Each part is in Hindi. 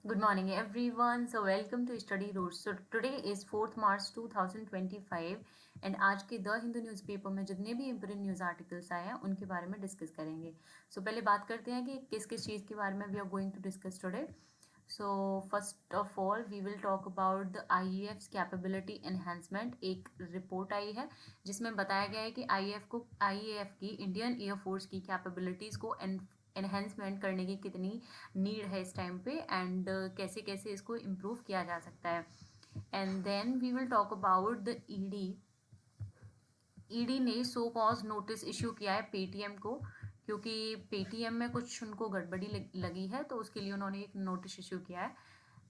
Good morning, everyone. So, welcome to Study Roots. So, today is 4th March 2025 and आज के द हिंदू न्यूज़पेपर में जितने भी इम्पोर्टेंट न्यूज़ आर्टिकल्स आए हैं उनके बारे में डिस्कस करेंगे. सो पहले बात करते हैं कि किस किस चीज़ के बारे में we are going to discuss today. So first of all we will talk about the IAF capability enhancement. एक रिपोर्ट आई है जिसमें बताया गया है कि आईएएफ की इंडियन एयरफोर्स की कैपेबिलिटीज़ को एनहेंसमेंट करने की कितनी नीड है इस टाइम पे एंड कैसे कैसे इसको इम्प्रूव किया जा सकता है. And then we will talk about the ED ने सो कॉज नोटिस इश्यू किया है पेटीएम को, क्योंकि पेटीएम में कुछ उनको गड़बड़ी लगी है तो उसके लिए उन्होंने एक नोटिस इश्यू किया है.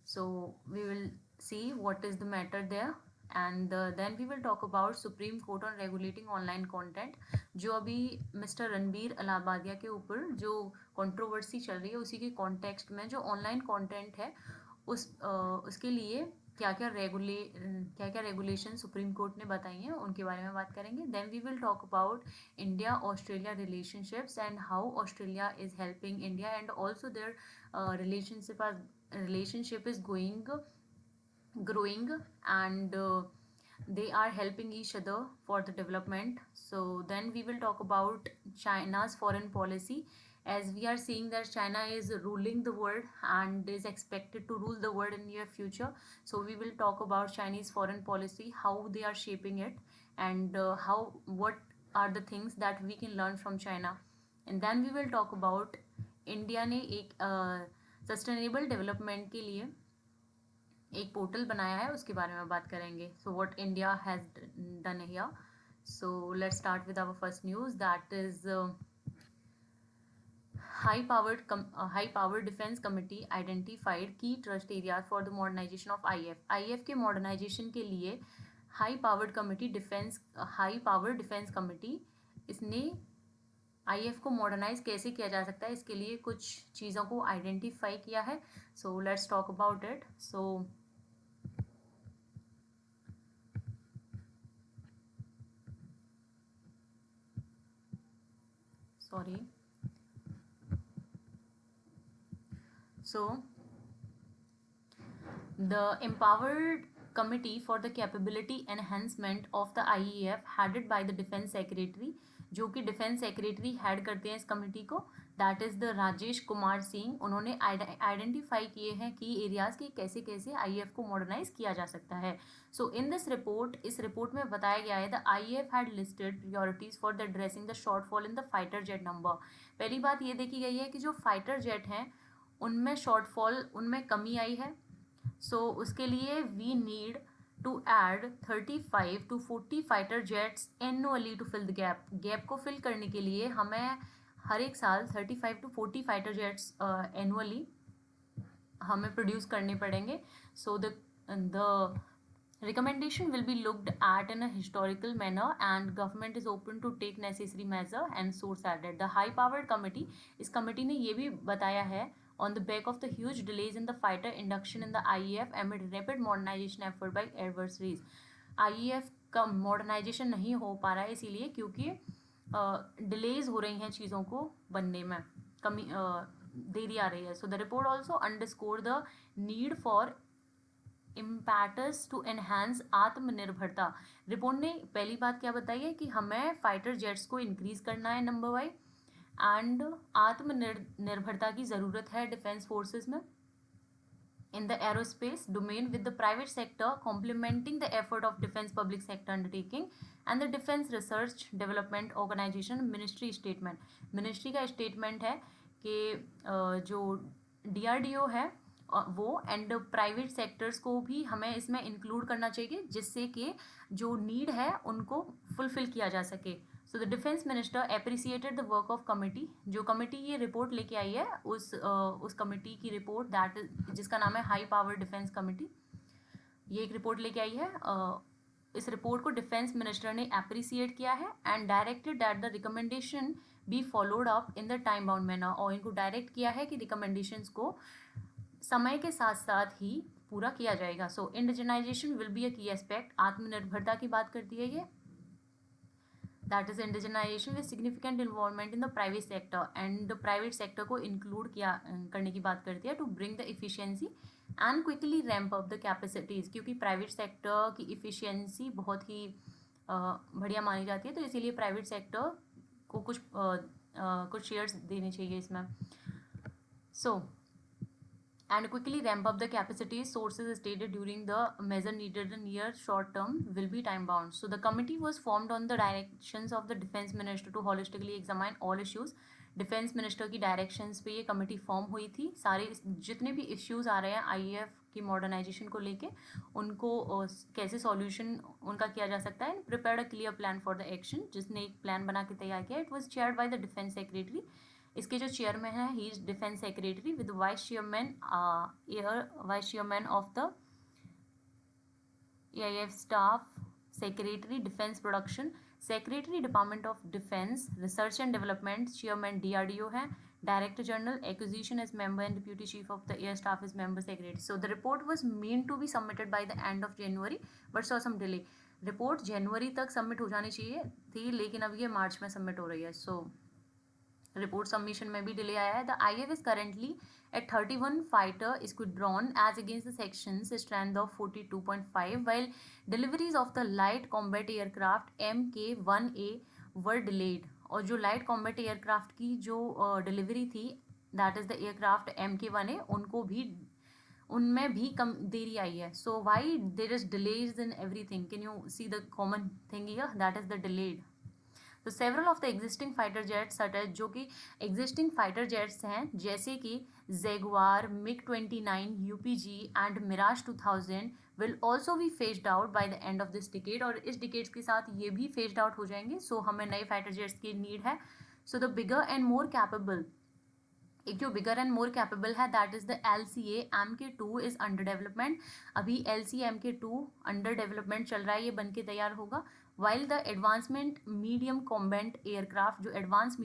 So we will see what is the matter there. And then we will talk about Supreme Court on regulating online content. जो अभी मिस्टर रणबीर अलाहाबादिया के ऊपर जो कंट्रोवर्सी चल रही है उसी के कॉन्टेक्स्ट में जो ऑनलाइन कंटेंट है उसके लिए क्या क्या रेगुलेशन सुप्रीम कोर्ट ने बताई हैं उनके बारे में बात करेंगे. Then we will talk about India Australia relationships and how Australia is helping India and also their relationship is growing and they are helping each other for the development. So then we will talk about China's foreign policy, as we are seeing that China is ruling the world and is expected to rule the world in near future. So we will talk about Chinese foreign policy, how they are shaping it, and what are the things that we can learn from China. And then we will talk about India ने एक सस्टेनेबल डेवलपमेंट के लिए एक पोर्टल बनाया है, उसके बारे में बात करेंगे. So what India has done here. So let's start with our first news, that is high powered defense committee identified key trust areas for the modernization of IF के modernization के लिए हाई पावर्ड डिफेंस कमिटी इसने आईएफ को मॉडर्नाइज कैसे किया जा सकता है इसके लिए कुछ चीज़ों को आइडेंटिफाई किया है. So let's talk about it. So the empowered committee for the capability enhancement of the IEF headed by the defense secretary, जो कि डिफेंस सेक्रेटरी हेड करते हैं इस कमेटी को, that is the Rajesh Kumar Singh. उन्होंने आइडेंटिफाई किए हैं की एरियाज के कैसे कैसे आईएएफ को मॉडर्नाइज किया जा सकता है. सो इन दिस रिपोर्ट, इस रिपोर्ट में बताया गया है the IAF had listed priorities for the addressing the shortfall in the fighter jet number. पहली बात ये देखी गई है कि जो फाइटर जेट हैं उनमें शॉर्टफॉल, उनमें कमी आई है. सो उसके लिए we need to add 35 to 40 fighter jets annually to fill the gap को फिल करने के लिए हमें हर एक साल 35 to 40 फाइटर जेट्स एनुअली हमें प्रोड्यूस करने पड़ेंगे. So the recommendation will be looked at in a historical manner and government is open to take necessary measure and source added. The high powered committee, इस कमेटी ने ये भी बताया है on the back of the huge delays in the fighter induction in the IEF amid rapid modernization effort by adversaries. IEF का मॉडर्नाइजेशन नहीं हो पा रहा है इसीलिए क्योंकि डिलेज हो रही हैं चीज़ों को बनने में, कमी देरी आ रही है. So the report also underscore the need for impetus to enhance आत्मनिर्भरता. रिपोर्ट ने पहली बात क्या बताई है कि हमें फाइटर जेट्स को इंक्रीज करना है नंबर वाइज एंड आत्मनिर्भरता की ज़रूरत है डिफेंस फोर्सेस में in the aerospace domain with the private sector complementing the effort of defense public sector undertaking and the defense research development organization. ministry का स्टेटमेंट है कि जो डीआरडीओ है वो एंड प्राइवेट सेक्टर्स को भी हमें इसमें इंक्लूड करना चाहिए जिससे कि जो नीड है उनको फुलफिल किया जा सके. So the defence minister appreciated the work of committee. जो कमिटी ये रिपोर्ट लेके आई है उस कमिटी की रिपोर्ट दैट जिसका नाम है हाई पावर डिफेंस कमिटी, ये एक रिपोर्ट लेके आई है. इस रिपोर्ट को डिफेंस मिनिस्टर ने अप्रिसिएट किया है and directed that the recommendation be followed up in the time bound manner. और इनको डायरेक्ट किया है कि रिकमेंडेशंस को समय के साथ साथ ही पूरा किया जाएगा. So indigenisation will be a key aspect. आत्मनिर्भरता की बात करती है ये. That is indigenisation with significant involvement in the private sector, and private sector को इंक्लूड किया करने की बात करती है to bring the efficiency and quickly ramp up the capacities, क्योंकि प्राइवेट सेक्टर की इफिशियंसी बहुत ही बढ़िया मानी जाती है, तो इसीलिए प्राइवेट सेक्टर को कुछ शेयर्स देने चाहिए इसमें. सो and quickly ramp up the capacity. Sources stated during the measure needed in near short term will be time bound. So the committee was formed on the directions of the defense minister to holistically examine all issues. Defence minister की डायरेक्शंस पे ये कमेटी फॉर्म हुई थी. सारे जितने भी इश्यूज आ रहे हैं आईएएफ की मॉडर्नाइजेशन को लेके, उनको कैसे सॉल्यूशन उनका किया जा सकता है, and prepared a clear plan for the action. जिसने एक प्लान बना के तैयार किया. It was chaired by the defence secretary. इसके जो चेयरमैन है he is defence secretary with vice chairman of the AIF staff, secretary defence production, secretary department of defence research and development, chairman DRDO है, director general acquisition is member and deputy chief of the air staff is member secretary. So the report was mean to be submitted by the end of January but saw some delay. Report जनवरी तक सबमिट हो जानी चाहिए थी, लेकिन अब ये मार्च में सबमिट हो रही है. सो रिपोर्ट सबमिशन में भी डिले आया है. The IAF is currently at 31 fighter squadron as against the section's strength of 42.5, while deliveries of the light combat aircraft MK-1A were delayed. और जो light combat aircraft की जो डिलीवरी थी, that is the aircraft MK-1A, उनमें भी कम देरी आई है. So why there is delays in everything? Can you see the common thing here? That is the delayed. तो several of the existing fighter jets such as, जो कि एग्जिस्टिंग फाइटर जेट्स हैं जैसे कि Jaguar, MiG-29, UPG and Mirage 2000 will also be phased out by the end of this decade. और इस डिकेड्स के साथ ये भी फेस्ड आउट हो जाएंगे. सो हमें नए फाइटर जेट्स की नीड है. So the bigger and more capable, एक जो बिगर एंड मोर कैपेबल है that is the LCA MK2 is under development. अभी LCA MK2 अंडर डेवलपमेंट चल रहा है, ये बन के तैयार होगा. while the advancement medium combat aircraft, जो एडवांस्ड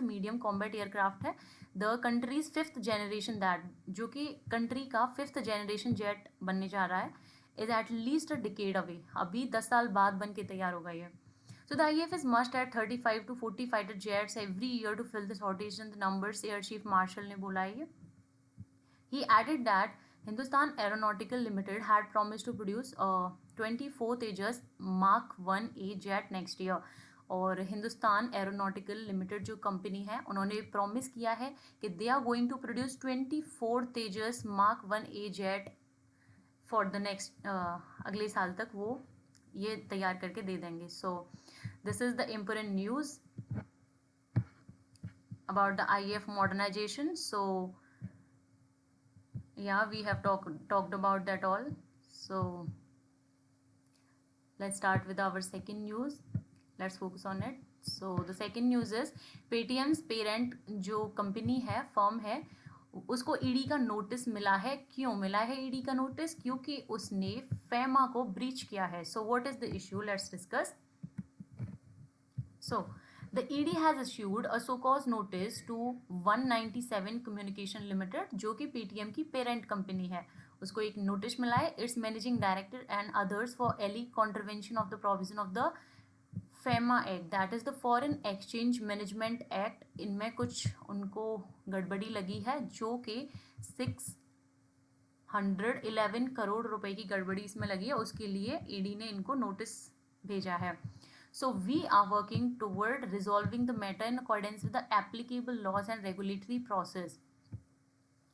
मीडियम कॉम्बैट एयरक्राफ्ट है, the countries 5th generation that, जो कि कंट्री का 5th जनरेशन जेट बनने जा रहा है, is at least a decade away. अभी 10 साल बाद बन के तैयार होगा ये. So the IAF is must add 35 to 40 fighter jets every year to fill the shortage in the numbers, Air Chief Marshal ने बोला है ये. He added that Hindustan Aeronautical Limited had promised to produce 24 Tejas Mark 1A jet next year. और हिंदुस्तान एरोनॉटिकल लिमिटेड जो कंपनी है, उन्होंने प्रॉमिस किया है कि they are going to produce 24 Tejas Mark 1A jet for the next, अगले साल तक वो ये तैयार करके दे देंगे. So this is the important news about the IAF modernization. So yeah, we have talked about that all. So let's start with our second news. Let's focus on it. So the second news is Paytm's parent जो कंपनी है, फर्म है, उसको ईडी का नोटिस मिला है. क्यों मिला है ईडी का नोटिस? क्योंकि उसने फेमा को ब्रीच किया है. So what is the issue? Let's discuss. So the ED has issued a so-called notice to 197 Communication Limited, जो कि पेटीएम की पेरेंट कंपनी है. उसको एक नोटिस मिला है. It's managing director and others for एली contravention of the provision of the FEMA act, that is the foreign exchange management act. इनमें कुछ उनको गड़बड़ी लगी है, जो कि 611 करोड़ रुपए की गड़बड़ी इसमें लगी है. उसके लिए ईडी ने इनको नोटिस भेजा है. So we are working toward resolving the matter in accordance with the applicable laws and regulatory process.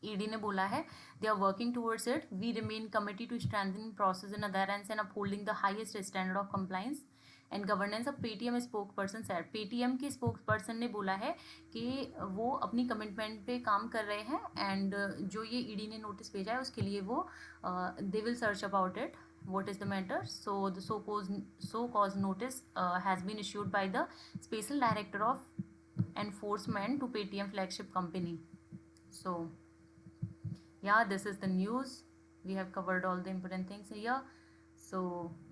ED ने बोला है they are working towards it. We remain committed to strengthening process in adherence and upholding the highest standard of compliance and governance. of Paytm spokesperson said, Paytm के स्पोक्सपर्सन ने बोला है कि वो अपनी कमिटमेंट पे काम कर रहे हैं, एंड जो ये ईडी ने नोटिस भेजा है उसके लिए वो they will search about it. What is the matter? So the so-called notice has been issued by the Special Director of Enforcement to Paytm flagship company. So yeah, this is the news. We have covered all the important things here. So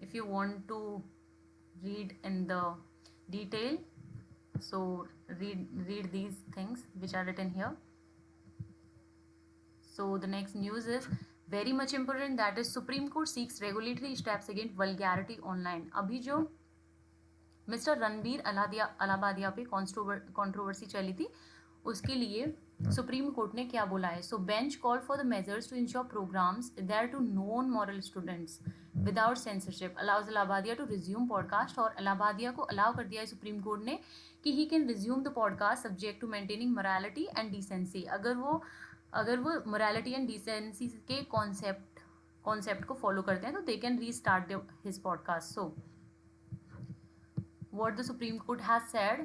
if you want to read in the detail, so read these things which are written here. So the next news is very much important, that is Supreme Court seeks regulatory steps against vulgarity online. अभी जो मिस्टर रणबीर अलाहाबादिया पे कंट्रोवर्सी चली थी, उसके लिए सुप्रीम कोर्ट ने क्या बोला है. So bench call for the measures to ensure programs there to non moral students without censorship allows Allahbadia to resume podcast. और अलाहाबादिया को अलाउ कर दिया है सुप्रीम कोर्ट ने कि he can resume the podcast subject to maintaining morality and decency. अगर वो मोरालिटी एंड डिसेंसी के कॉन्सेप्ट को फॉलो करते हैं तो they can restart his podcast. So what the Supreme Court has said.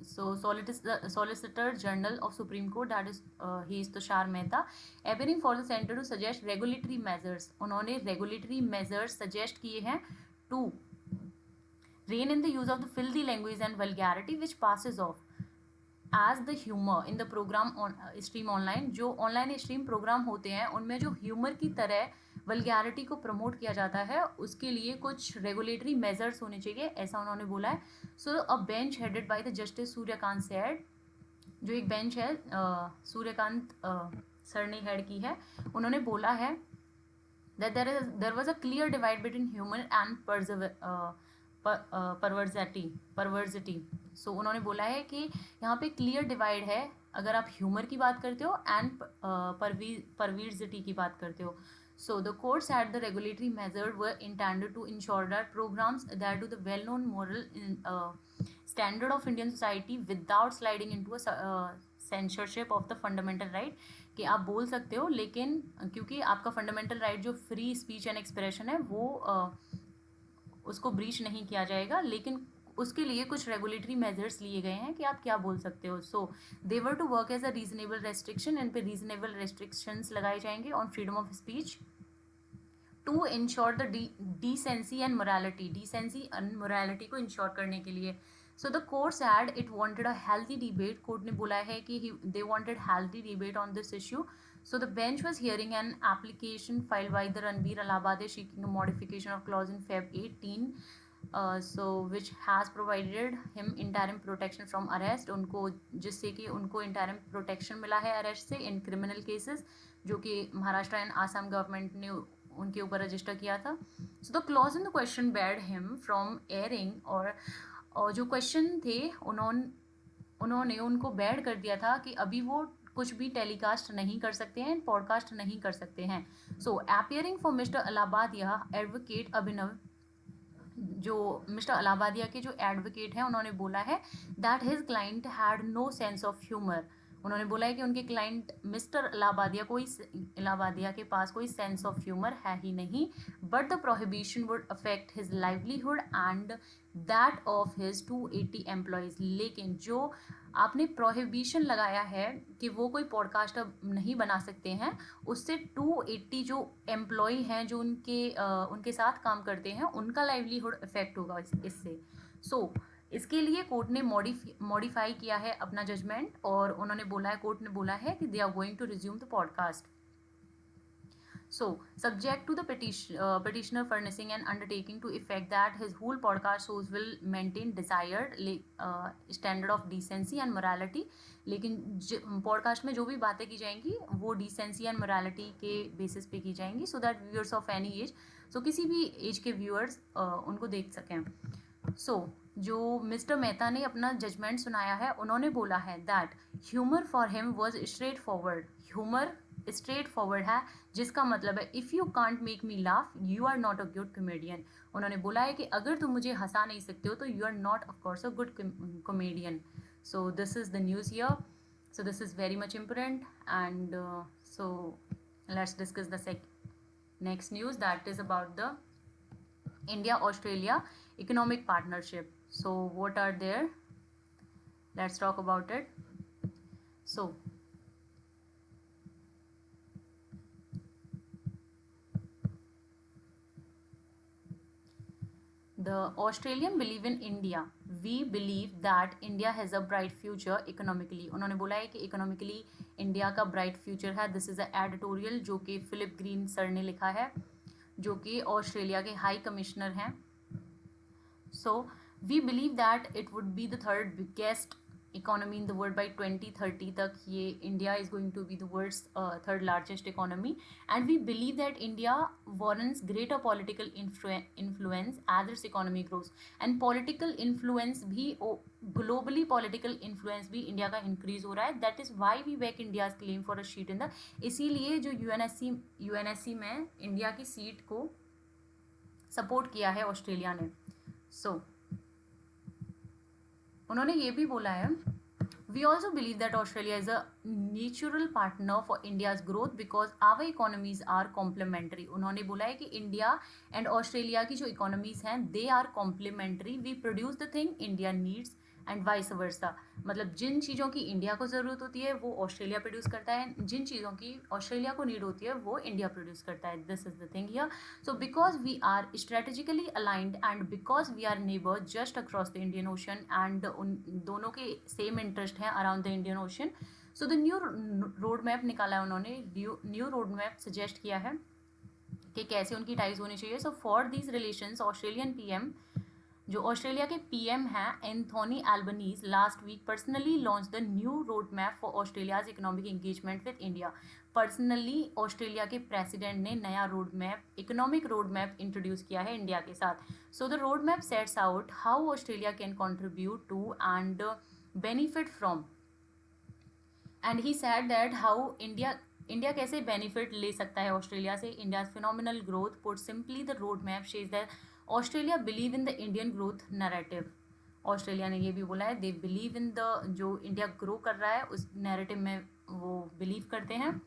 So Solicitor General of Supreme Court, that is he is Tushar Mehta, appearing for the center to suggest regulatory measures. उन्होंने regulatory measures suggest किए हैं to rein in the use of the filthy language and vulgarity which passes off as the humor in the program on stream online. जो ऑनलाइन स्ट्रीम प्रोग्राम होते हैं उनमें जो ह्यूमर की तरह वल्गैरिटी को प्रमोट किया जाता है, उसके लिए कुछ रेगुलेटरी मेजर्स होने चाहिए, ऐसा उन्होंने बोला है. So a bench headed by the justice Suryakant said, जो एक बेंच है सूर्यकांत सर ने हेड की है, उन्होंने बोला है that there was a clear divide between humor and perversity. सो उन्होंने बोला है कि यहाँ पे क्लियर डिवाइड है अगर आप ह्यूमर की बात करते हो एंड परवर्सिटी की बात करते हो. So the court said the regulatory measures were intended to ensure that programs adhere to the well-known moral standard of Indian society without sliding into a censorship of the fundamental right. कि आप बोल सकते हो, लेकिन क्योंकि आपका फंडामेंटल राइट जो फ्री स्पीच एंड एक्सप्रेशन है वो उसको ब्रीच नहीं किया जाएगा, लेकिन उसके लिए कुछ रेगुलेटरी मेजर्स लिए गए हैं कि आप क्या बोल सकते हो. So they were to work as a reasonable restriction, इन पे रीजनेबल रेस्ट्रिक्शंस लगाए जाएंगे on freedom of speech to ensure the decency and morality. Decency and morality को इंश्योर करने के लिए. So the court said it wanted a healthy debate. Court ने बोला है कि they wanted healthy debate on this issue. So the bench was hearing an application filed by the Ranbir Allahabadi seeking a modification of clause in Feb 18, so which has provided him interim protection from arrest. उनको जिससे कि उनको interim protection मिला है arrest से in criminal cases जो कि महाराष्ट्र एंड आसाम गवर्नमेंट ने उनके ऊपर रजिस्टर किया था. So the clause in the question barred him from airing, और जो क्वेश्चन थे उन्होंने उनको बैड कर दिया था कि अभी वो कुछ भी टेलीकास्ट नहीं कर सकते हैं, पॉडकास्ट नहीं कर सकते हैं. So appearing for mister Allahbadia advocate Abhinav, जो मिस्टर अलाहाबादिया के जो एडवोकेट हैं उन्होंने बोला है that his client had no sense of humour. उन्होंने बोला है कि उनके क्लाइंट मिस्टर अलाहाबादिया के पास कोई सेंस ऑफ ह्यूमर है ही नहीं. But the prohibition would affect his livelihood and that of his 280 employees. लेकिन जो आपने प्रोहिबिशन लगाया है कि वो कोई पॉडकास्टर नहीं बना सकते हैं, उससे 280 जो एम्प्लॉय हैं जो उनके साथ काम करते हैं उनका लाइवलीहुड इफेक्ट होगा इससे. सो इसके लिए कोर्ट ने मॉडिफाई किया है अपना जजमेंट, और उन्होंने बोला है, कोर्ट ने बोला है कि they are going to resume the podcast. So, subject to the petitioner furnishing an undertaking to effect that his whole podcast shows will maintain desired standard of decency and morality. लेकिन पॉडकास्ट में जो भी बातें की जाएंगी वो डिसेंसी एंड मोरालिटी के बेसिस पे की जाएंगी, so that viewers of any age, so किसी भी एज के व्यूअर्स उनको देख सकें. सो जो मिस्टर मेहता ने अपना जजमेंट सुनाया है, उन्होंने बोला है that humour for him was straightforward. Humour straightforward है, जिसका मतलब है if you can't make me laugh you are not a good comedian. उन्होंने बोला है कि अगर तुम मुझे हंसा नहीं सकते हो तो you are not of course a good comedian. So this is the news here. So this is very much important, and so let's discuss the next news that is about the India-Australia economic partnership. So what are there? Let's talk about it. So the Australian believe in India. We believe that India has a bright future economically. उन्होंने बोला है कि economically इंडिया का bright future है. This is a editorial जो कि फिलिप ग्रीन सर ने लिखा है, जो कि ऑस्ट्रेलिया के हाई कमिश्नर हैं. So we believe that it would be the third biggest economy in the world by 2030 तक ये India is going to be the world's third largest economy, and we believe that India warrants greater political influence as its economy grows, and political influence भी, ग्लोबली पॉलिटिकल इन्फ्लुएंस भी इंडिया का इंक्रीज हो रहा है. That is why we back India's claim for a seat in the, इसीलिए जो यूएनएससी में इंडिया की सीट को सपोर्ट किया है ऑस्ट्रेलिया ने. सो उन्होंने ये भी बोला है, we also believe that Australia is a natural partner for India's growth because our economies are complementary. उन्होंने बोला है कि इंडिया एंड ऑस्ट्रेलिया की जो इकोनॉमीज हैं they are complementary. We produce the thing India needs and vice versa. मतलब जिन चीज़ों की इंडिया को ज़रूरत होती है वो ऑस्ट्रेलिया प्रोड्यूस करता है, जिन चीज़ों की ऑस्ट्रेलिया को नीड होती है वो इंडिया प्रोड्यूस करता है. This is the thing here. So because we are strategically aligned and because we are neighbour just across the Indian Ocean, and उन दोनों के सेम इंटरेस्ट हैं around the Indian Ocean. So the new road map निकाला है उन्होंने, न्यू रोड मैप सजेस्ट किया है कि कैसे उनकी टाइज होनी चाहिए. So for these relations Australian PM, जो ऑस्ट्रेलिया के पीएम हैं Anthony Albanese, last week personally launch the new road map for Australia's economic engagement with India. Personally Australia के प्रेसिडेंट ने नया road map, economic road map introduce किया है इंडिया के साथ. So the road map sets out how Australia can contribute to and benefit from, and he said that how India कैसे बेनिफिट ले सकता है ऑस्ट्रेलिया से. India phenomenal growth, put simply the road map shows that Australia believe in the Indian growth narrative. Australia ने ये भी बोला है दे बिलीव इन द, जो इंडिया ग्रो कर रहा है उस नैरेटिव में वो बिलीव करते हैं.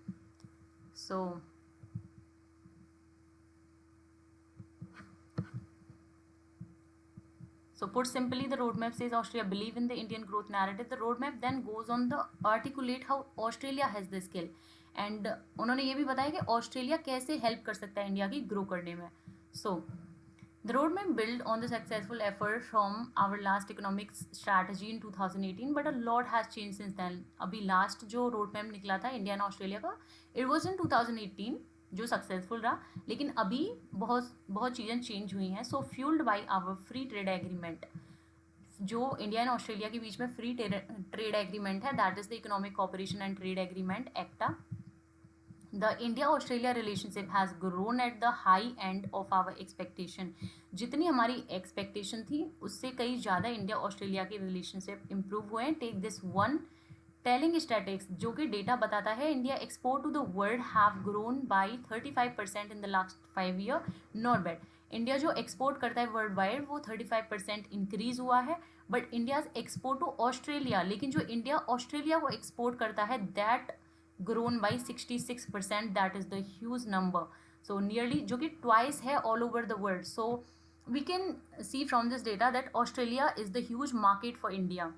So put simply, the roadmap says Australia believe in the Indian growth narrative. The roadmap then goes on the articulate how Australia has the skill. And उन्होंने ये भी बताया कि ऑस्ट्रेलिया कैसे हेल्प कर सकता है इंडिया की ग्रो करने में. So the roadmap built on the successful effort from our last economic strategy in 2018, but a lot has changed since then. अभी लास्ट जो roadmap निकला था इंडिया और ऑस्ट्रेलिया का, it was in 2018, जो सक्सेसफुल रहा, लेकिन अभी बहुत चीज़ें चेंज हुई हैं. So fuelled by our free trade agreement, जो इंडिया एंड ऑस्ट्रेलिया के बीच में फ्री ट्रेड एग्रीमेंट है, that is the economic cooperation and trade agreement ECTA. The India Australia relationship has grown at the high end of our expectation. जितनी हमारी एक्सपेक्टेशन थी उससे कई ज़्यादा इंडिया ऑस्ट्रेलिया के रिलेशनशिप इम्प्रूव हुए हैं. Take this one telling statistics, जो कि डेटा बताता है India export to the world have grown by 35% in the last 5 year. Not bad. India जो एक्सपोर्ट करता है वर्ल्ड वाइड वो 35% इंक्रीज हुआ है. But India export to Australia, लेकिन जो इंडिया ऑस्ट्रेलिया को एक्सपोर्ट करता है that grown by 66%. That is the huge number. So nearly, जो कि ट्वाइस है all over the world. So we can see from this data that Australia is the huge market for India.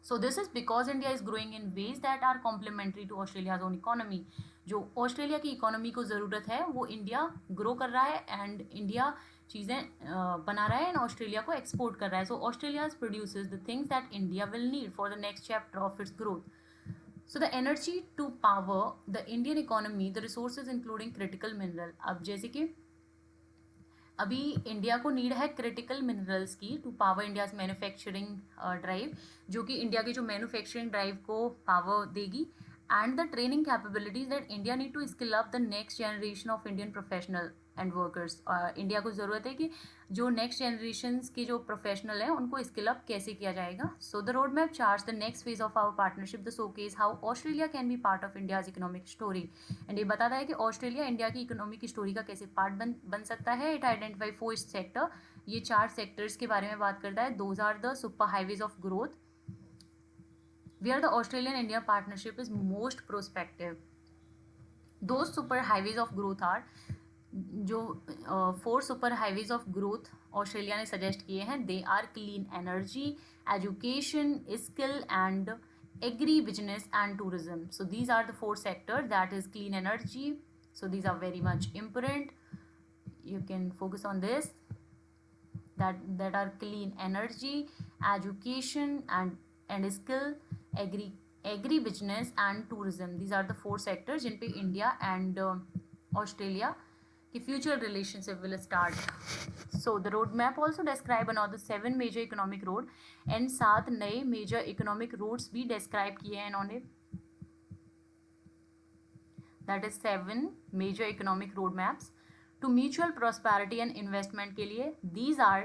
So this is because India is growing in ways that are complementary to Australia's own economy. जो ऑस्ट्रेलिया की इकोनॉमी को ज़रूरत है वो इंडिया ग्रो कर रहा है, एंड इंडिया चीज़ें बना रहा है एंड ऑस्ट्रेलिया को एक्सपोर्ट कर रहा है. So Australia produces the things that India will need for the next chapter of its growth. So the energy to power the Indian economy, the resources including critical mineral. अब जैसे कि अभी इंडिया को नीड है क्रिटिकल मिनरल्स की to power India's manufacturing drive, जो कि इंडिया की जो मैन्युफैक्चरिंग ड्राइव को पावर देगी, and the training capabilities that India need to skill up the next generation of Indian professional and workers. India को ज़रूरत है कि जो नेक्स्ट जनरेशन के जो प्रोफेशनल हैं उनको स्किल अप कैसे किया जाएगा. So the road map charts the next phase of our partnership, the showcase how Australia can be part of India's economic story. And ये बताता है कि ऑस्ट्रेलिया इंडिया की इकोनॉमिक स्टोरी का कैसे पार्ट बन सकता है. इट आइडेंटिफाई 4 सेक्टर, ये 4 सेक्टर्स के बारे में बात करता है. Those are the super highways of growth, where the Australian-India partnership is most prospective. Those super highways of growth are, जो 4 super highways of growth Australia ने सजेस्ट किए हैं, they are clean energy, education, skill and agribusiness and tourism. So these are the 4 sector. That is clean energy, so these are very much important. You can focus on this, that are clean energy, education and skill, agri business and tourism. These are the 4 sectors जिन पे इंडिया एंड ऑस्ट्रेलिया कि future relationship will start. So the roadmap also describe another 7 major economic road and 7 नए major economic routes भी describe किए हैं इन्होंने. That is 7 major economic roadmaps to mutual prosperity and investment के लिए. These are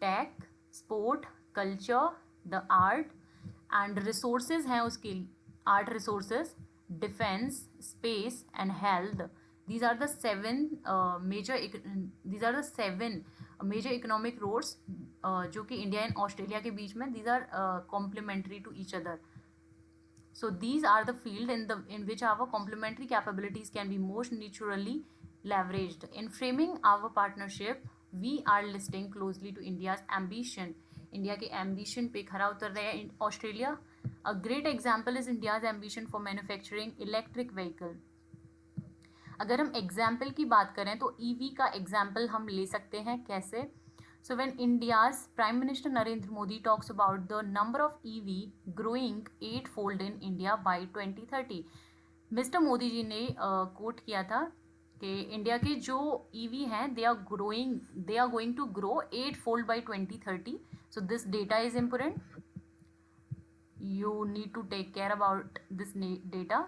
tech, sport, culture, the art and resources हैं उसके लिए. Art resources, defense, space and health. These are the 7 major economic roads जो कि इंडिया एंड ऑस्ट्रेलिया के बीच में. These are complementary to each other. So these are the field in which our complementary capabilities can be most naturally leveraged. In framing our partnership, we are listening closely to India's ambition. India के ambition पे खरा उतर रहा है Australia. A great example is India's ambition for manufacturing electric vehicle. अगर हम example की बात करें तो EV का example हम ले सकते हैं. कैसे? So when India's Prime Minister Narendra Modi talks about the number of EV growing 8-fold in India by 2030, Mr. Modi ji ने कोट किया था कि इंडिया के जो EV हैं they are going to grow 8-fold by 2030. So this data is important. You need to take care about this data.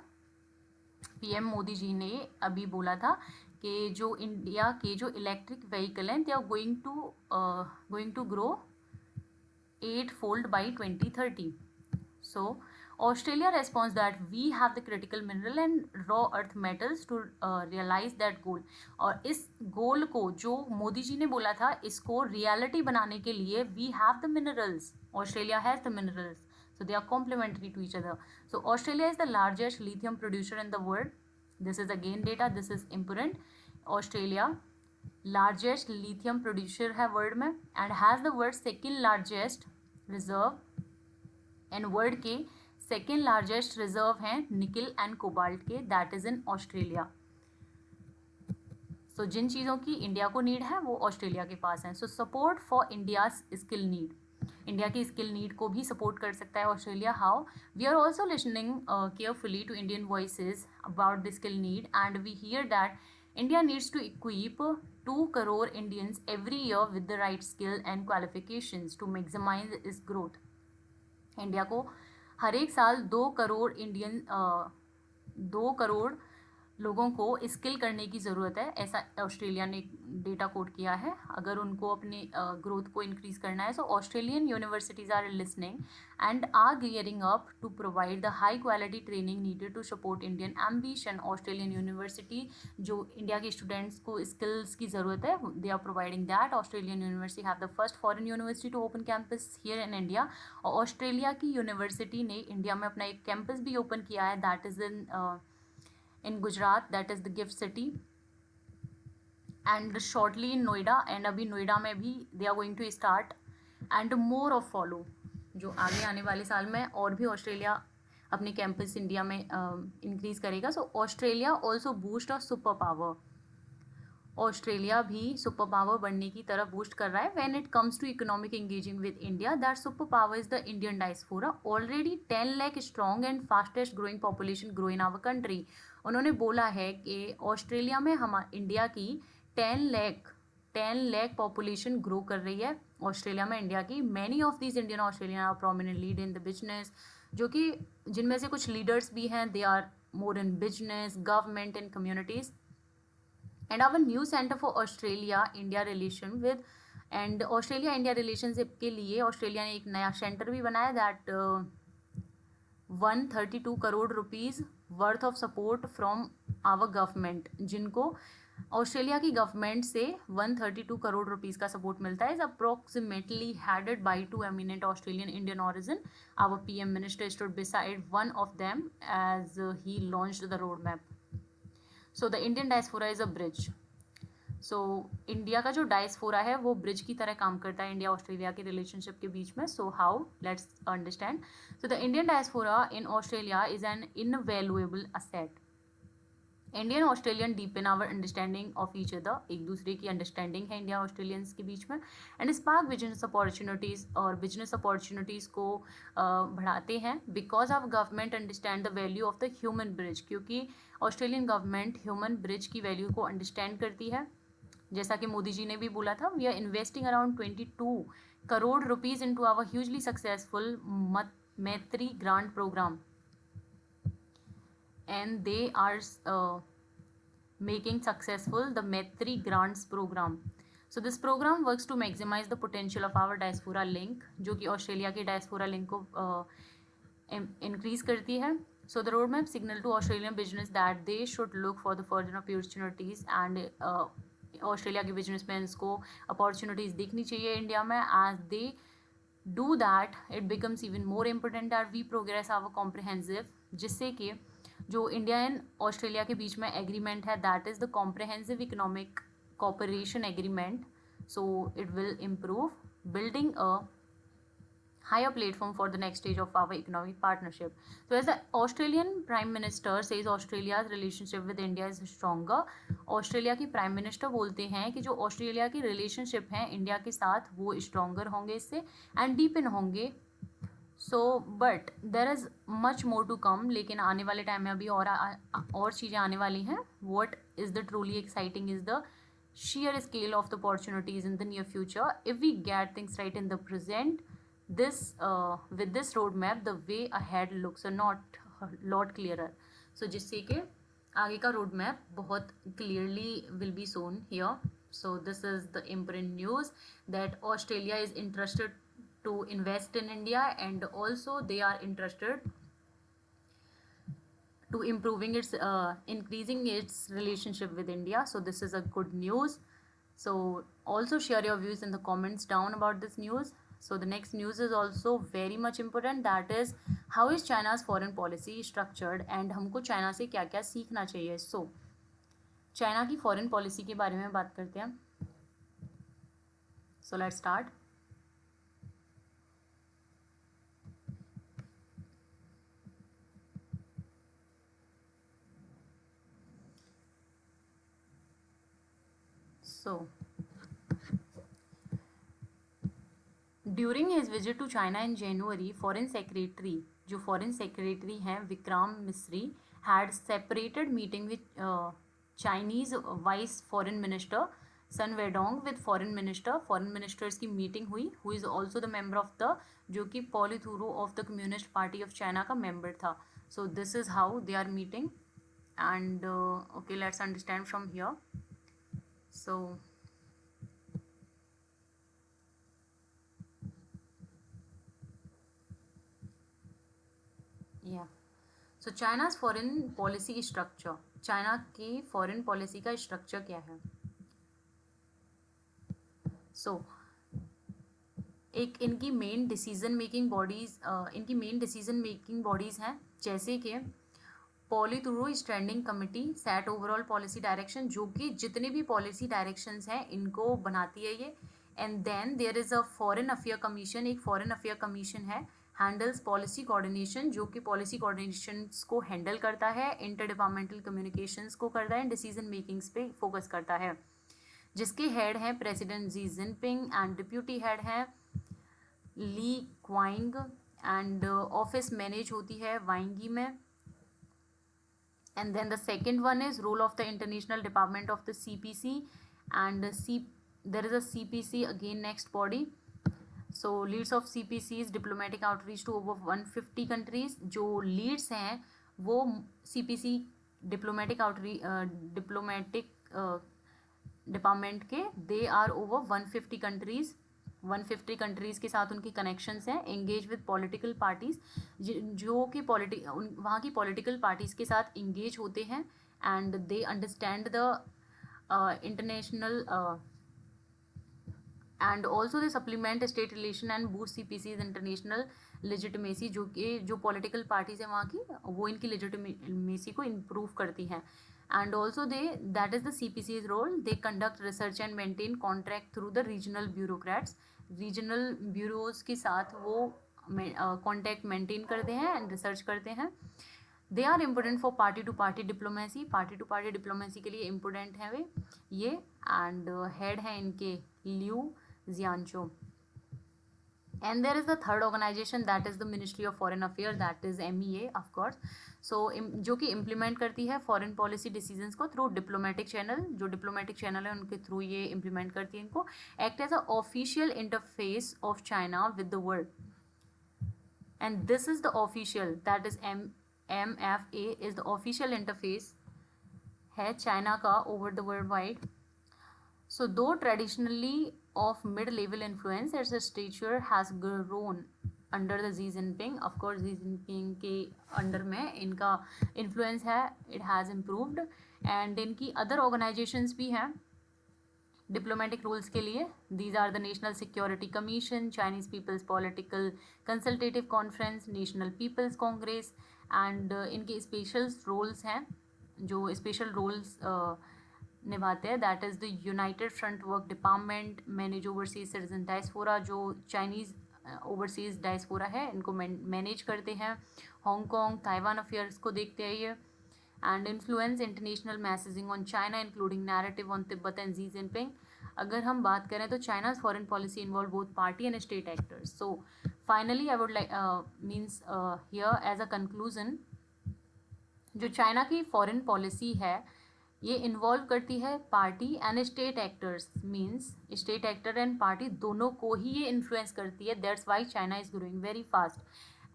PM Modi ji ने अभी बोला था कि जो इंडिया के जो इलेक्ट्रिक व्हीकल हैं they are going to grow 8-fold by 2030. So Australia responds that we have the critical mineral and raw earth metals to realize that goal. और इस गोल को जो मोदी जी ने बोला था इसको रियलिटी बनाने के लिए we have the minerals. Australia has the minerals. So they are complementary to each other. So Australia is the largest lithium producer in the world. This is again data. This is important. Australia largest lithium producer है वर्ल्ड में and has the world's second largest reserve. and world के second largest reserve हैं निकल and कोबाल्ट के. that is in Australia. So जिन चीज़ों की इंडिया को नीड है वो ऑस्ट्रेलिया के पास है. So support for India's skill need. India की स्किल नीड को भी सपोर्ट कर सकता है Australia. How? We are also listening carefully to Indian voices about the skill need and we hear that India needs to equip 2 crore Indians every year with the right skill and qualifications to maximise इस ग्रोथ. इंडिया को हर एक साल 2 करोड़ लोगों को स्किल करने की ज़रूरत है. ऐसा ऑस्ट्रेलिया ने डेटा कोट किया है अगर उनको अपनी ग्रोथ को इंक्रीज करना है. So Australian universities are listening and are gearing up to provide the high quality training needed to support Indian ambition. Australian university जो इंडिया के स्टूडेंट्स को स्किल्स की ज़रूरत है they are providing that. Australian university have the first foreign university to open campus here in India. और ऑस्ट्रेलिया की यूनिवर्सिटी ने इंडिया में अपना एक कैंपस भी ओपन किया है. That is in Gujarat, that is the gift city, and shortly in Noida. and अभी नोएडा में भी they are going to start and more of follow. जो आगे आने वाले साल में और भी ऑस्ट्रेलिया अपने कैंपस इंडिया में इंक्रीज करेगा. So Australia also boost of super power. Australia भी सुपर पावर बनने की तरफ बूस्ट कर रहा है. When it comes to economic engaging with India that super power is the Indian diaspora. Already 10 lakh strong and fastest growing population grow in our country. उन्होंने बोला है कि ऑस्ट्रेलिया में इंडिया की 10 लाख पॉपुलेशन ग्रो कर रही है ऑस्ट्रेलिया में इंडिया की. Many of these Indian Australian are prominent lead in the business. जो कि जिनमें से कुछ लीडर्स भी हैं they are more in business government and communities. And our new centre for Australia India relation with and Australia India relationship के लिए ऑस्ट्रेलिया ने एक नया सेंटर भी बनाया. That 132 crore rupees worth of support from our government. जिनको ऑस्ट्रेलिया की गवर्नमेंट से 132 करोड़ रुपीज़ का सपोर्ट मिलता है. Is approximately headed by 2 eminent Australian Indian origin. Our PM minister stood beside one of them as he launched the road map. So the Indian diaspora is a bridge. So India का जो डायस्पोरा है वो ब्रिज की तरह काम करता है इंडिया ऑस्ट्रेलिया के रिलेशनशिप के बीच में. So how? Let's understand. So the Indian diaspora in Australia is an invaluable asset. Indian Australian deepen our understanding of each other. एक दूसरे की अंडरस्टैंडिंग है इंडिया ऑस्ट्रेलियंस के बीच में. एंड स्पार्क बिजनेस अपॉर्चुनिटीज़ और बिजनेस अपॉर्चुनिटीज़ को बढ़ाते हैं. Because our government understand the value of the human bridge. क्योंकि ऑस्ट्रेलियन गवर्नमेंट ह्यूमन ब्रिज की वैल्यू को अंडरस्टैंड करती है. जैसा कि मोदी जी ने भी बोला था, we are investing around 22 crore rupees into our hugely successful Maitri grant program, and they are making successful the Maitri Grants program. So this program works to maximize the potential of our diaspora link, जो कि ऑस्ट्रेलिया के diaspora link को increase करती है. So the roadmap signal to Australian business that they should look for the further opportunities, and Australia के businessmen को opportunities दिखनी चाहिए इंडिया में. As they do that, it becomes even more important that we progress our comprehensive, जिससे कि जो इंडिया एंड ऑस्ट्रेलिया के बीच में एग्रीमेंट है, that is the comprehensive economic cooperation agreement. So it will improve building a higher platform for the next stage of our economic partnership. So as the Australian Prime Minister says, Australia's relationship with India is stronger. Australia की प्राइम मिनिस्टर बोलते हैं कि जो ऑस्ट्रेलिया की रिलेशनशिप हैं इंडिया के साथ वो स्ट्रॉन्गर होंगे इससे एंड डीपन होंगे. So but there is much more to come, लेकिन आने वाले टाइम में अभी और चीज़ें आने वाली हैं. What is the truly exciting is the sheer scale of the opportunities in the near future. If we get things right in the present, this with this roadmap the way ahead looks a lot clearer. So जिससे कि आगे का roadmap बहुत clearly will be shown here. So this is the important news that Australia is interested to invest in India, and also they are interested to improving its increasing its relationship with India. So this is a good news. So also share your views in the comments down about this news. So the next news is also very much important, that is how is China's foreign policy structured, and हमको चाइना से क्या क्या सीखना चाहिए. So चाइना की फॉरेन पॉलिसी के बारे में बात करते हैं. So let's start. So during his visit to China in January, foreign secretary, जो फॉरेन सेक्रेटरी हैं Vikram Misri, had separated meeting with Chinese vice foreign minister Sun Weidong with foreign ministers की मीटिंग हुई, who is also the member of the, जो कि politburo of the communist party of China का मेंबर था. So this is how they are meeting, and okay let's understand from here. So yeah so China's foreign policy structure, China की फॉरेन पॉलिसी का स्ट्रक्चर क्या है. सो एक इनकी मेन डिसीजन मेकिंग बॉडीज़ हैं, जैसे कि politburo standing committee set overall policy direction, जो कि जितने भी पॉलिसी डायरेक्शंस हैं इनको बनाती है ये. And then there is a foreign affair commission, एक फॉरेन अफेयर कमीशन है, हैंडल्स पॉलिसी कोऑर्डिनेशन, जो कि पॉलिसी कोऑर्डिनेशन को हैंडल करता है, इंटर डिपार्टमेंटल कम्युनिकेशंस को करता है, डिसीजन मेकिंग्स पे फोकस करता है, जिसके हेड हैं president Xi Jinping and deputy head हैं ली क्वाइंग, एंड ऑफिस मैनेज होती है वाइंगी में. And then the second one is role of the international department of the CPC, and there is a CPC again next body. So leads of CPC is diplomatic outreach to over 150 countries. जो leads हैं वो CPC diplomatic डिपार्टमेंट के, they are over 150 countries. 150 countries के साथ उनकी कनेक्शंस हैं. एंगेज विद पॉलिटिकल पार्टीज़, जो कि वहाँ की पॉलिटिकल पार्टीज़ के साथ इंगेज होते हैं, and they understand the international and also they supplement state relation and boost CPC's international legitimacy, जो कि जो पॉलिटिकल पार्टीज़ हैं वहाँ की, वो इनकी लेजिटिमेसी को इम्प्रूव करती हैं. And also that is the CPC's role. They conduct research and maintain contact through the regional bureaucrats. Regional bureaus के साथ वो contact maintain करते हैं and research करते हैं. They are important for party to party diplomacy. Party to party diplomacy के लिए important हैं वे ये, and head हैं इनके Liu जियानचो. And there is the third organization, that is the Ministry of Foreign Affairs, that is MEA of course. So जो कि implement करती है foreign policy decisions को through diplomatic channel, जो diplomatic channel है उनके through ये implement करती है इनको, act as a official interface of China with the world. And this is the official, that is MFA is the official interface है चाइना का over the worldwide. So though traditionally of mid-level influence, its stature has grown under the Xi Jinping. Of course, Xi Jinping के अंडर में इनका influence है, it has improved. And इनकी other organizations भी हैं diplomatic roles के लिए. These are the National Security Commission, Chinese People's Political Consultative Conference, National People's Congress, and इनके special roles हैं, जो special roles निभाते हैं, that is the United front work department, manage overseas citizen diaspora, जो चाइनीज़ ओवरसीज डायस्पोरा है इनको मैनेज करते हैं, हांगकॉन्ग ताइवान अफेयर्स को देखते हैं ये, and influence international messaging on China including narrative on Tibet and Xi Jinping. अगर हम बात करें तो China's foreign policy involve both party and state actors. So finally I would like means here as a conclusion, जो चाइना की फॉरेन पॉलिसी है ये इन्वॉल्व करती है party and state actors, means state actor and party दोनों को ही ये इन्फ्लुएंस करती है. That's why China is growing very fast.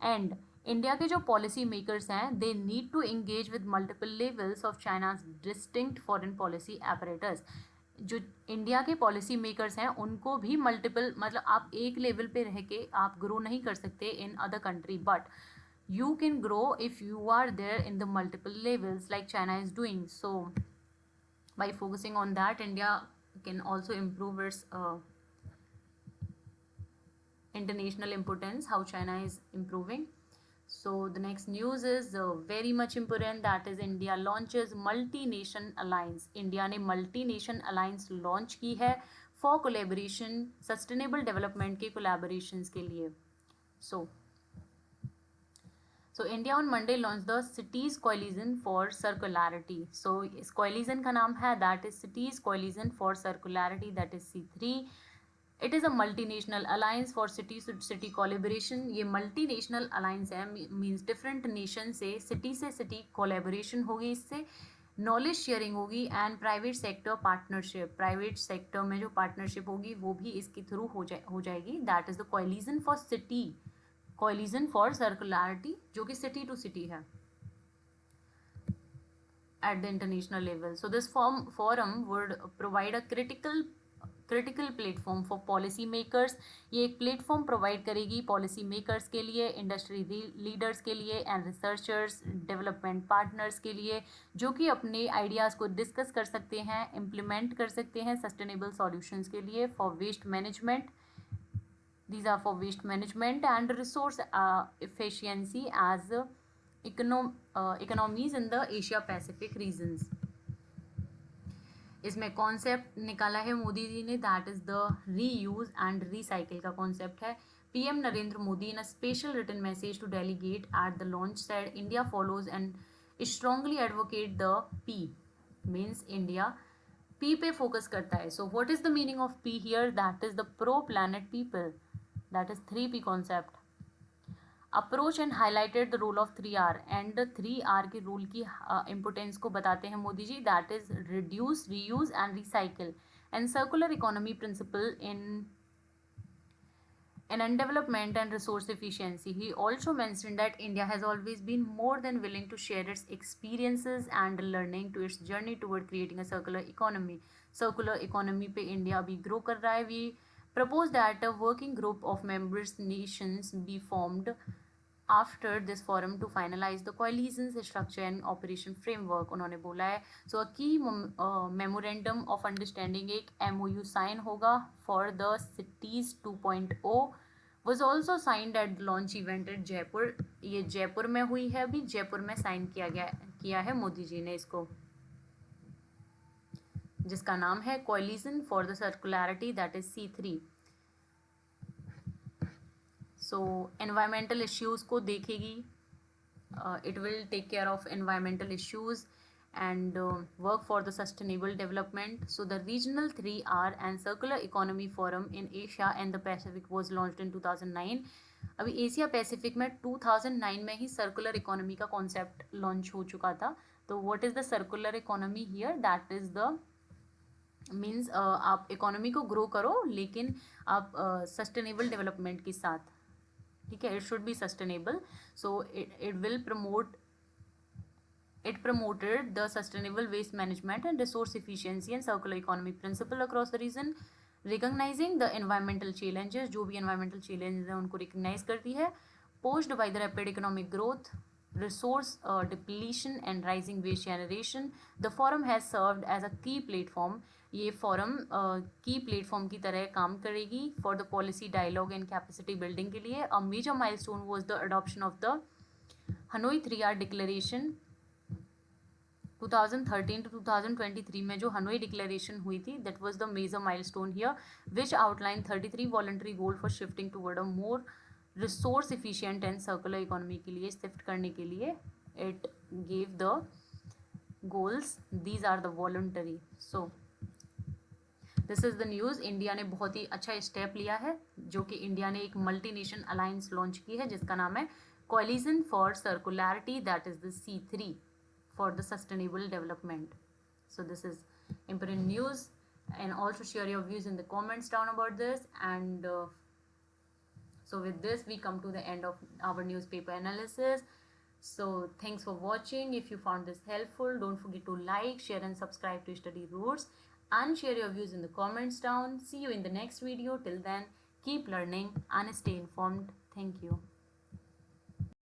And India के जो पॉलिसी मेकर्स हैं they need to engage with multiple levels of China's distinct foreign policy apparatus. जो इंडिया के पॉलिसी मेकर्स हैं उनको भी मल्टीपल, मतलब आप एक लेवल पे रह के आप ग्रो नहीं कर सकते in other country, but you can grow if you are there in the multiple levels like China is doing. So by focusing on that, India can also improve its international importance, how China is improving. So the next news is very much important, that is India launches multi-nation alliance. India ने multi-nation alliance launch की है for collaboration, sustainable development के collaborations के लिए. So India on Monday launched the Cities Coalition for Circularity. So इस coalition का नाम है that is Cities Coalition for Circularity, that is C3. It is a multinational alliance for city to city collaboration. ये multinational alliance है, means different nation से city collaboration होगी, इससे knowledge sharing होगी and private sector partnership. Private sector में जो partnership होगी वो भी इसके through हो जाएगी. That is the coalition for city. Coalition for Circularity, जो कि city to city है at the international level. So this forum would provide a critical platform for policy makers. ये एक प्लेटफॉर्म प्रोवाइड करेगी पॉलिसी मेकर्स के लिए, इंडस्ट्री लीडर्स के लिए एंड रिसर्चर्स, डेवलपमेंट पार्टनर्स के लिए, जो कि अपने आइडियाज़ को डिस्कस कर सकते हैं, इम्प्लीमेंट कर सकते हैं सस्टेनेबल सॉल्यूशंस के लिए for waste management. These are for waste management and resource efficiency as economies in the Asia Pacific regions. इसमें कॉन्सेप्ट निकाला है मोदी जी ने, that is the reuse and recycle का कॉन्सेप्ट है. PM Narendra Modi in a special written message to delegate at the launch said India follows and strongly advocate the P, means India P पे फोकस करता है. So what is the meaning of P here, that is the pro planet people, that is 3P concept. Approach and highlighted the role of 3R, and 3R के रूल की इम्पोर्टेंस को बताते हैं Modi ji, that is reduce, reuse and recycle and circular economy principle in development and resource efficiency. He also mentioned that India has always been more than willing to share its experiences and learning to its journey toward creating a circular economy. Circular economy पे India अभी grow कर रहा है. We propose that a working group of members nations be formed after this forum to finalize the coalition's structure and operation framework, उन्होंने बोला है. So a key memorandum of understanding, एक MOU sign होगा for the cities 2.0 was also signed at the launch event at Jaipur. ये जयपुर में हुई है, अभी जयपुर में साइन किया है मोदी जी ने इसको, जिसका नाम है coalition for the circularity, that is C3. So environmental issues को देखेगी, it will take care of environmental issues and work for the sustainable development. So the regional 3R and circular economy forum in Asia and the Pacific was launched in 2009. अभी एशिया पैसिफिक में 2009 में ही सर्कुलर इकोनॉमी का कॉन्सेप्ट लॉन्च हो चुका था. तो what is the circular economy here? That is the means आप इकोनॉमी को ग्रो करो लेकिन आप सस्टेनेबल डेवलपमेंट के साथ. ठीक है, it should be sustainable. So it will promote It promoted the sustainable waste management and resource efficiency and circular economy principle across the region, recognizing the environmental challenges. जो भी environmental challenges हैं उनको recognize करती है. Posed by the rapid economic growth, resource depletion and rising waste generation, the forum has served as a key platform. ये forum key platform की तरह काम करेगी for the policy dialogue and capacity building के लिए. A major milestone was the adoption of the Hanoi 3R Declaration 2013 to 2023 में जो हनोई डिक्लेरेशन हुई थी, that was the major milestone here, which outline 33 voluntary goal for shifting toward a more resource efficient and circular economy के लिए शिफ्ट करने के लिए it gave the goals. These are the voluntary. So this is the news. India ने बहुत ही अच्छा स्टेप लिया है, जो कि इंडिया ने एक मल्टी नेशन अलायंस लॉन्च की है जिसका नाम है coalition for circularity, that is the C3 for the sustainable development. So this is important news, and also share your views in the comments down about this. And so with this we come to the end of our newspaper analysis. So thanks for watching. If you found this helpful, don't forget to like, share and subscribe to Study Roots, and share your views in the comments down. See you in the next video. Till then, keep learning and stay informed. Thank you.